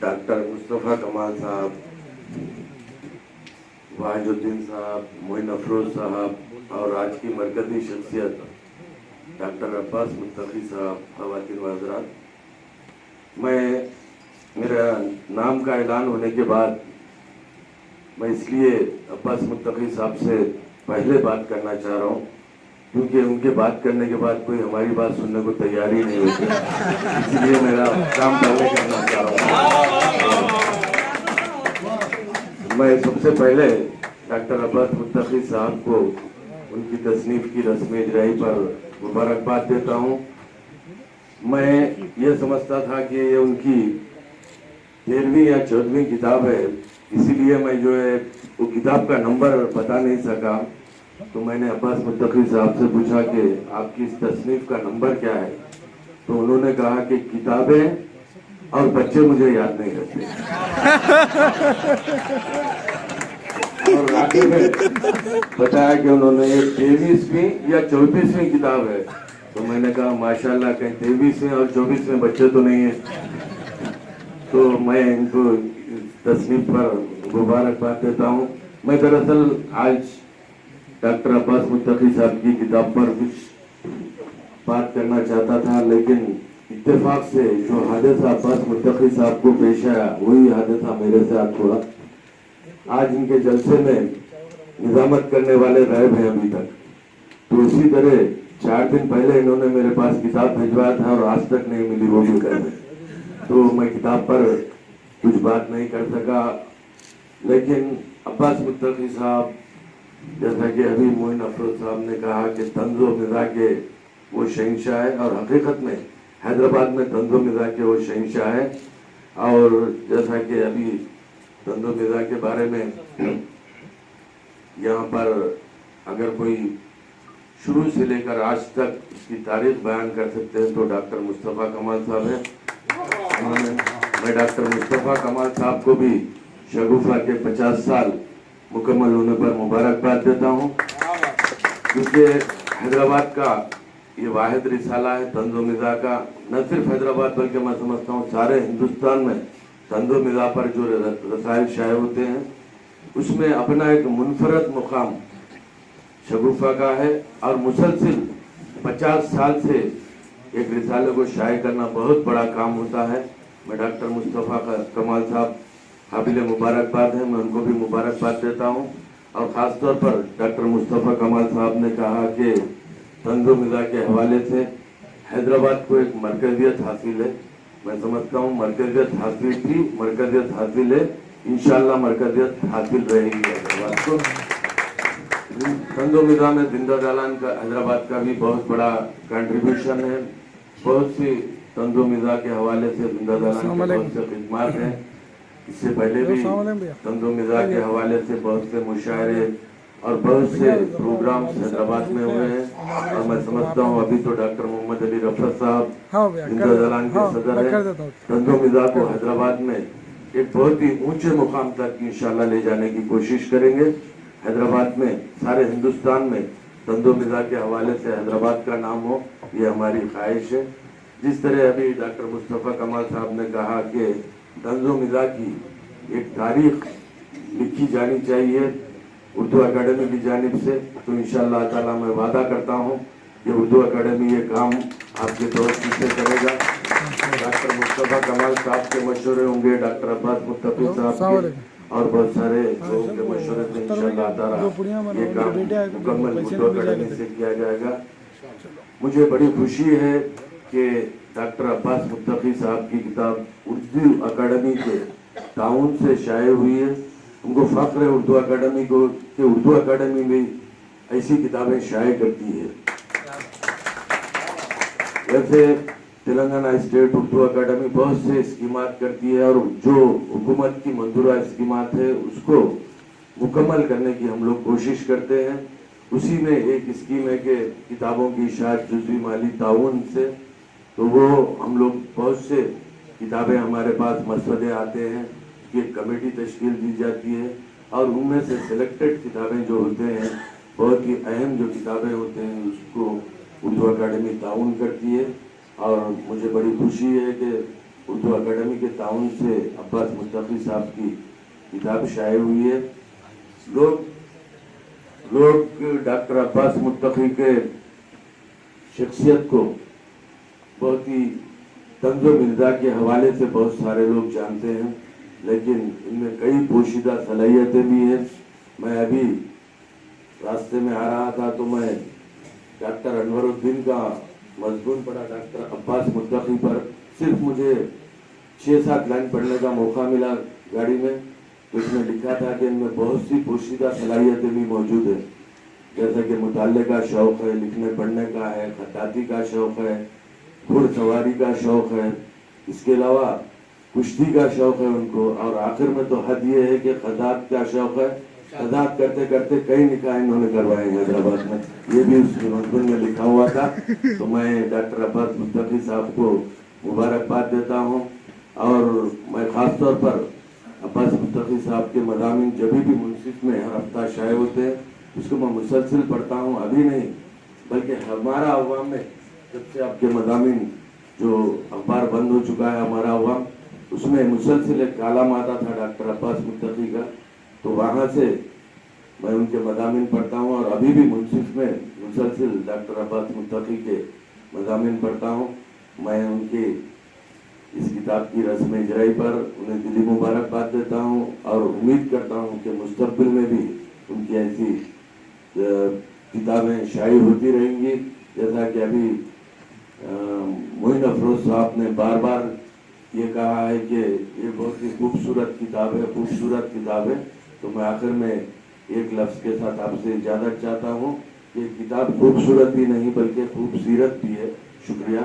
Doctor Mustafa कमाल साहब, वाहिदुद्दीन साहब, मोइन अफरोज साहब और आज की मरकज़ी शख्सियत डॉक्टर अब्बास मुत्तकी साहब, ख़वातीन व हज़रात, मैं मेरा नाम का ऐलान होने के बाद मैं इसलिए अब्बास मुत्तकी साहब से पहले बात करना चाह रहा हूँ क्योंकि उनके बात करने के बाद कोई हमारी बात सुनने को तैयार ही नहीं होती, इसलिए मेरा काम पहले करना चाह रहा हूँ। मैं सबसे पहले डॉक्टर अब्बास मुत्तकी साहब को उनकी तसनीफ की रस्म इजराई पर मुबारकबाद देता हूँ। मैं ये समझता था कि ये उनकी 13वीं या 14वीं किताब है, इसीलिए मैं जो है वो किताब का नंबर बता नहीं सका, तो मैंने अब्बास मुत्तकी साहब से पूछा कि आपकी इस तसनीफ का नंबर क्या है, तो उन्होंने कहा कि किताबें और बच्चे मुझे याद नहीं रहते। और आगे में बताया कि उन्होंने ये 23वीं या 24वीं किताब है, तो मैंने कहा माशाल्लाह कहीं 23वें और 24वें बच्चे तो नहीं है, तो मैं इनको तसनीफ पर मुबारकबाद देता हूँ। मैं दरअसल आज डॉक्टर अब्बास मुत्तकी साहब की किताब पर कुछ बात करना चाहता था, लेकिन इत्तेफाक से जो हादसा अब्बास मुत्तकी साहब को पेश आया वही हादसा मेरे से आज थोड़ा। आज इनके जलसे में निजामत करने वाले गायब हैं अभी तक, तो इसी तरह 4 दिन पहले इन्होंने मेरे पास किताब भिजवाया था और आज तक नहीं मिली, वो भी गायब है, तो मैं किताब पर कुछ बात नहीं कर सका। लेकिन अब्बास मुत्तकी साहब, जैसा कि अभी मोइन अफरोज साहब ने कहा कि तंज़ो मिज़ाह के वो शहंशाह है, और हकीकत में हैदराबाद में तंज़ो मिज़ाह के वो शहंशाह है। और जैसा कि अभी तंज़ो मिज़ाह के बारे में यहाँ पर अगर कोई शुरू से लेकर आज तक इसकी तारीख बयान कर सकते हैं तो डॉक्टर मुस्तफ़ा कमाल साहब हैं। मैं डॉक्टर मुस्तफ़ा कमाल साहब को भी शगुफा के 50 साल मुकम्मल होने पर मुबारकबाद देता हूँ, क्योंकि हैदराबाद का ये वाहिद रिसाला है तंज़ो मिज़ाह का। न सिर्फ हैदराबाद बल्कि मैं समझता हूँ सारे हिंदुस्तान में तंज़ो मिज़ाह पर जो रसायल शाये होते हैं उसमें अपना एक मुनफरद मुकाम शगुफा का है, और मुसलसिल 50 साल से एक रिसाले को शाये करना बहुत बड़ा काम होता है। मैं डॉक्टर मुस्तफ़ा कमाल साहब काबिल मुबारकबाद है, मैं उनको भी मुबारकबाद देता हूँ। और ख़ास तौर पर डॉक्टर मुस्तफ़ा कमाल साहब ने कहा कि तंज़ो मिज़ाह के हवाले से हैदराबाद को एक मरकज़ियत हासिल है। मैं समझता हूँ मरकज़ियत हासिल थी, मरकज़ियत हासिल है, इंशाअल्लाह मरकज़ियत हासिल रहेगी हैदराबाद को। तंज़ो मिज़ाह में जिंदा दालान का हैदराबाद का भी बहुत बड़ा कंट्रीब्यूशन है। बहुत सी तंज़ो मिज़ाह के हवाले से जिंदा दालान के बहुत से खिदमात हैं। इससे पहले भी तंज़ो मिज़ाह के हवाले से बहुत से मुशायरे और बहुत से प्रोग्राम्स हैदराबाद में हुए हैं, और मैं समझता हूँ अभी तो डॉक्टर मोहम्मद अली रफ़त साहब जिंदा दालान के सदर हैं। तंज़ो मिज़ाह को हैदराबाद में एक बहुत ही ऊंचे मुकाम तक इंशाअल्लाह ले जाने की कोशिश करेंगे। हैदराबाद में, सारे हिंदुस्तान में तंज़ो मिज़ाह के हवाले से हैदराबाद का नाम हो, ये हमारी ख्वाहिश है। जिस तरह अभी डॉक्टर मुस्तफ़ा कमाल साहब ने कहा कि तंज़ो मिज़ाह की एक तारीख लिखी जानी चाहिए उर्दू अकेडमी की जानिब से, तो इंशाअल्लाह ताला मैं वादा करता हूँ कि उर्दू अकेडमी ये काम आपके दोस्त से करेगा। डॉक्टर मुस्तफ़ा कमाल साहब के मशवरे होंगे, डॉक्टर अब्बास मुत्तकी साहब के और बहुत सारे लोगों के मशवरे से इंशाअल्लाह ताला ये काम मुकम्मल उर्दू अकेडमी से किया जाएगा। मुझे बड़ी खुशी है कि डॉक्टर अब्बास मुत्तकी साहब की किताब उर्दू अकेडमी के ताउन से शाये हुई है। उनको फ़ख्र है उर्दू अकेडमी को कि उर्दू अकेडमी भी ऐसी किताबें शाये करती है। वैसे तेलंगाना स्टेट उर्दू अकेडमी बहुत से स्कीमात करती है, और जो हुकूमत की मंजूरा स्कीमात है उसको मुकम्मल करने की हम लोग कोशिश करते हैं। उसी में एक स्कीम है कि किताबों की इशाअत जुज़वी माली ताउन से, तो वो हम लोग बहुत से किताबें हमारे पास मसवदे आते हैं, एक कमेटी तश्कील दी जाती है, और उनमें से सिलेक्टेड किताबें जो होते हैं, बहुत ही अहम जो किताबें होते हैं, उसको उर्दू अकेडमी ताउन करती है। और मुझे बड़ी खुशी है कि उर्दू अकेडमी के ताउन से अब्बास मुस्तफी साहब की किताब शाये हुई है। लोग डॉक्टर अब्बास मुस्तफी के शख्सियत को बहुत ही तंज़ो मिर्जा के हवाले से बहुत सारे लोग जानते हैं, लेकिन इनमें कई पोशीदा सलाहियतें भी हैं। मैं अभी रास्ते में आ रहा था तो मैं डॉक्टर अनवरुद्दीन का मजमून पढ़ा डॉक्टर अब्बास मुस्तफी पर। सिर्फ मुझे 6-7 लाइन पढ़ने का मौका मिला गाड़ी में, तो इसमें लिखा था कि इनमें बहुत सी पोशीदा सलाहियतें भी मौजूद है, जैसे कि मुताले का शौक़ है, लिखने पढ़ने का है, खत्ताती का शौक़ है, घुड़सवारी का शौक़ है, इसके अलावा कुश्ती का शौक़ है उनको, और आखिर में तो हद ये है कि खदात का शौक़ है। खदात करते करते कई निकाह इन्होंने करवाए हैदराबाद में, ये भी उस मजमून में लिखा हुआ था। तो मैं डॉक्टर अब्बास मुस्तफी साहब को मुबारकबाद देता हूँ, और मैं ख़ास तौर पर अब्बास मुस्तफी साहब के मज़ामीन जब भी मुंसिफ में हर हफ्ता शाये होते हैं उसको मैं मुसलसल पढ़ता हूँ। अभी नहीं बल्कि हमारा अवाम में जब से आपके मज़ामीन जो अखबार बंद हो चुका है हमारा अवाम, उसमें मुसलसल एक कालम आता था डॉक्टर अब्बास मुस्तफी का, तो वहाँ से मैं उनके मज़ामीन पढ़ता हूँ, और अभी भी मुंसिफ में मुसलसल डॉक्टर अब्बास मुस्तफी के मज़ामीन पढ़ता हूँ। मैं उनकी इस किताब की रस्म इजराई पर उन्हें दिली मुबारकबाद देता हूँ, और उम्मीद करता हूँ कि मुस्तकबिल में भी उनकी ऐसी किताबें शाये होती रहेंगी। जैसा कि अभी मोइन अफरोज साहब ने बार बार ये कहा है कि ये बहुत ही खूबसूरत किताब है, खूबसूरत किताब है, तो मैं आखिर में एक लफ्ज़ के साथ आपसे इजाज़त चाहता हूँ कि किताब खूबसूरत भी नहीं बल्कि खूबसीरत भी है। शुक्रिया।